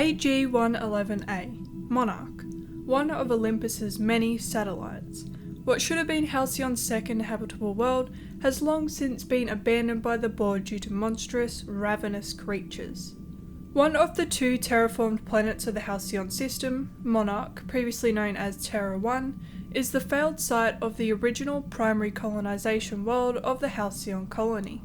AG-111A, Monarch, one of Olympus's many satellites. What should have been Halcyon's second habitable world has long since been abandoned by the board due to monstrous, ravenous creatures. One of the two terraformed planets of the Halcyon system, Monarch, previously known as Terra 1, is the failed site of the original primary colonization world of the Halcyon colony.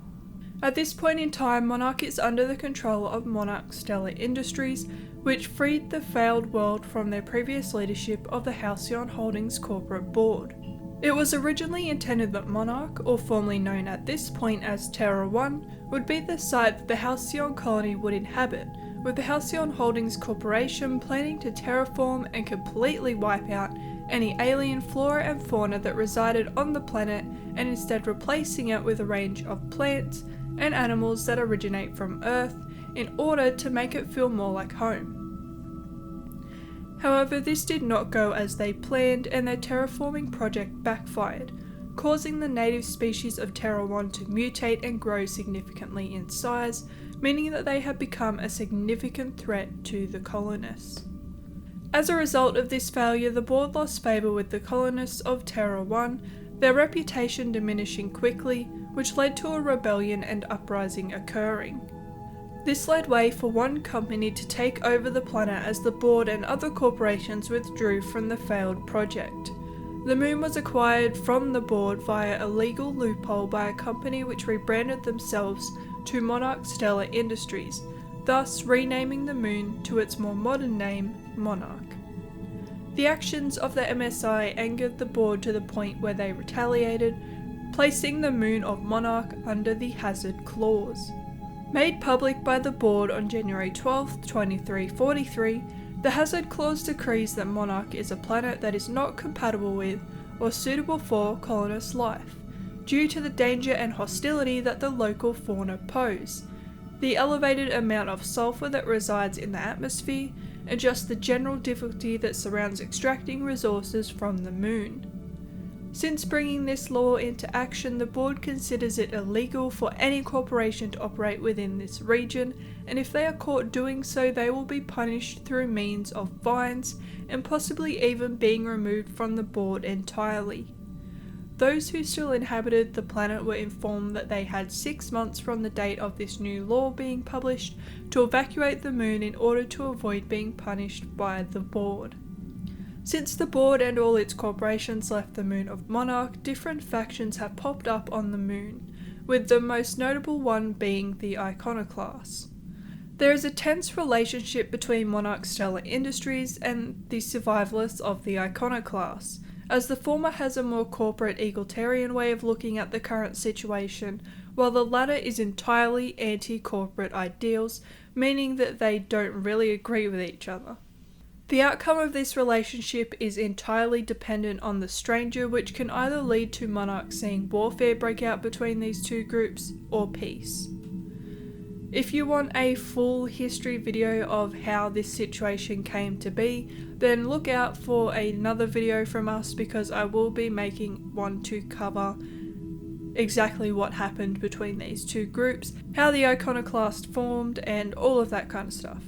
At this point in time, Monarch is under the control of Monarch Stellar Industries, which freed the failed world from their previous leadership of the Halcyon Holdings corporate board. It was originally intended that Monarch, or formerly known at this point as Terra 1, would be the site that the Halcyon colony would inhabit, with the Halcyon Holdings Corporation planning to terraform and completely wipe out any alien flora and fauna that resided on the planet and instead replacing it with a range of plants and animals that originate from Earth in order to make it feel more like home. However, this did not go as they planned and their terraforming project backfired, causing the native species of Terra 1 to mutate and grow significantly in size, meaning that they had become a significant threat to the colonists. As a result of this failure, the board lost favour with the colonists of Terra 1, their reputation diminishing quickly, which led to a rebellion and uprising occurring. This led way for one company to take over the planet as the board and other corporations withdrew from the failed project. The moon was acquired from the board via a legal loophole by a company which rebranded themselves to Monarch Stellar Industries, thus renaming the moon to its more modern name, Monarch. The actions of the MSI angered the board to the point where they retaliated, placing the moon of Monarch under the Hazard Clause. Made public by the board on January 12, 2343, the Hazard Clause decrees that Monarch is a planet that is not compatible with or suitable for colonist life, due to the danger and hostility that the local fauna pose, the elevated amount of sulfur that resides in the atmosphere, and just the general difficulty that surrounds extracting resources from the moon. Since bringing this law into action, the board considers it illegal for any corporation to operate within this region, and if they are caught doing so, they will be punished through means of fines and possibly even being removed from the board entirely. Those who still inhabited the planet were informed that they had 6 months from the date of this new law being published to evacuate the moon in order to avoid being punished by the board. Since the board and all its corporations left the moon of Monarch, different factions have popped up on the moon, with the most notable one being the Iconoclasts. There is a tense relationship between Monarch Stellar Industries and the survivalists of the Iconoclasts, as the former has a more corporate egalitarian way of looking at the current situation, while the latter is entirely anti-corporate ideals, meaning that they don't really agree with each other. The outcome of this relationship is entirely dependent on the stranger, which can either lead to Monarch seeing warfare break out between these two groups, or peace. If you want a full history video of how this situation came to be, then look out for another video from us, because I will be making one to cover exactly what happened between these two groups, how the Iconoclast formed, and all of that kind of stuff.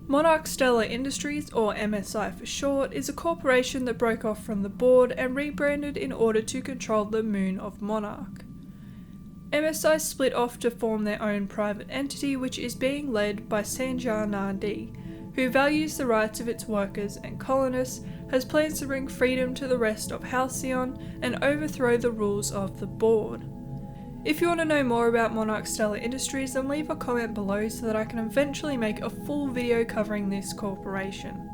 Monarch Stellar Industries, or MSI for short, is a corporation that broke off from the board and rebranded in order to control the moon of Monarch. MSI split off to form their own private entity, which is being led by Sanjar Nadi, who values the rights of its workers and colonists, has plans to bring freedom to the rest of Halcyon and overthrow the rules of the board. If you want to know more about Monarch Stellar Industries, then leave a comment below so that I can eventually make a full video covering this corporation.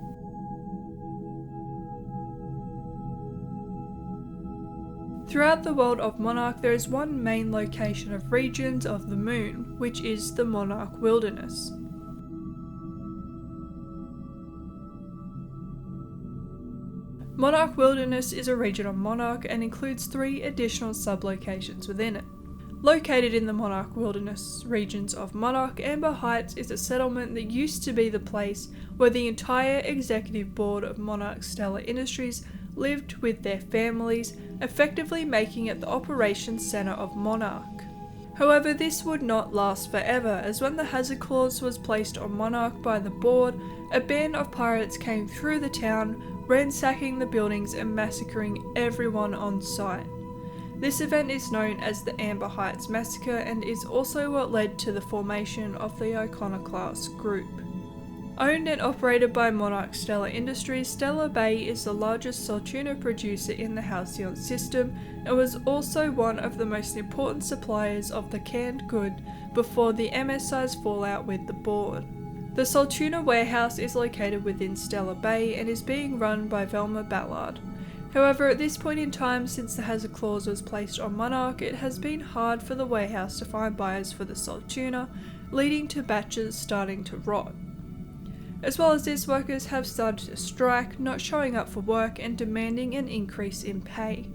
Throughout the world of Monarch, there is one main location of regions of the moon, which is the Monarch Wilderness. Monarch Wilderness is a region of Monarch and includes 3 additional sublocations within it. Located in the Monarch Wilderness regions of Monarch, Amber Heights is a settlement that used to be the place where the entire executive board of Monarch Stellar Industries lived with their families, effectively making it the operations center of Monarch. However, this would not last forever, as when the hazard clause was placed on Monarch by the board, a band of pirates came through the town, ransacking the buildings and massacring everyone on site. This event is known as the Amber Heights Massacre and is also what led to the formation of the Iconoclast group. Owned and operated by Monarch Stellar Industries, Stellar Bay is the largest salt tuna producer in the Halcyon system and was also one of the most important suppliers of the canned good before the MSI's fallout with the board. The salt tuna warehouse is located within Stellar Bay and is being run by Velma Ballard. However, at this point in time, since the hazard clause was placed on Monarch, it has been hard for the warehouse to find buyers for the salt tuna, leading to batches starting to rot. As well as this, workers have started to strike, not showing up for work and demanding an increase in pay.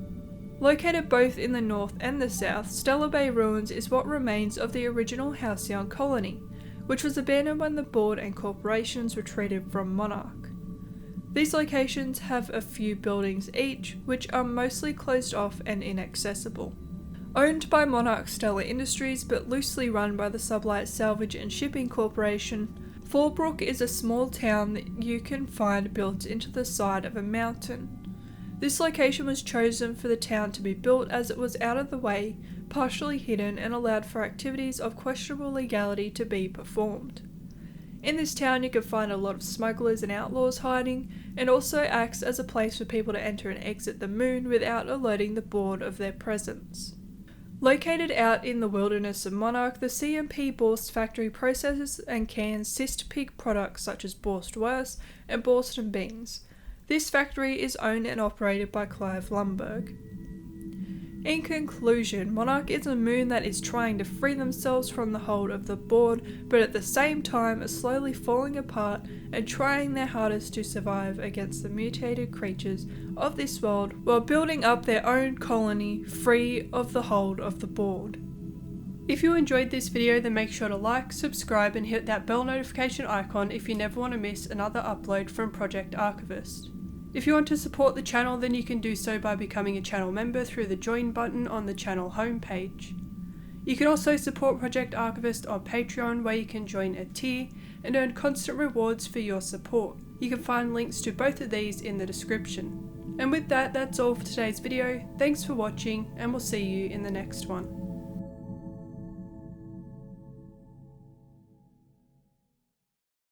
Located both in the north and the south, Stellar Bay Ruins is what remains of the original Halcyon colony, which was abandoned when the board and corporations retreated from Monarch. These locations have a few buildings each, which are mostly closed off and inaccessible. Owned by Monarch Stellar Industries but loosely run by the Sublight Salvage and Shipping Corporation, Fallbrook is a small town that you can find built into the side of a mountain. This location was chosen for the town to be built as it was out of the way, partially hidden, and allowed for activities of questionable legality to be performed. In this town you can find a lot of smugglers and outlaws hiding, and also acts as a place for people to enter and exit the moon without alerting the board of their presence. Located out in the wilderness of Monarch, the CMP Borst factory processes and cans cyst pig products such as Borstwurst and Borston beans. This factory is owned and operated by Clive Lumberg. In conclusion, Monarch is a moon that is trying to free themselves from the hold of the board, but at the same time are slowly falling apart and trying their hardest to survive against the mutated creatures of this world while building up their own colony free of the hold of the board. If you enjoyed this video, then make sure to like, subscribe and hit that bell notification icon if you never want to miss another upload from Project Archivist. If you want to support the channel, then you can do so by becoming a channel member through the join button on the channel homepage. You can also support Project Archivist on Patreon, where you can join a tier and earn constant rewards for your support. You can find links to both of these in the description. And with that, that's all for today's video. Thanks for watching, and we'll see you in the next one.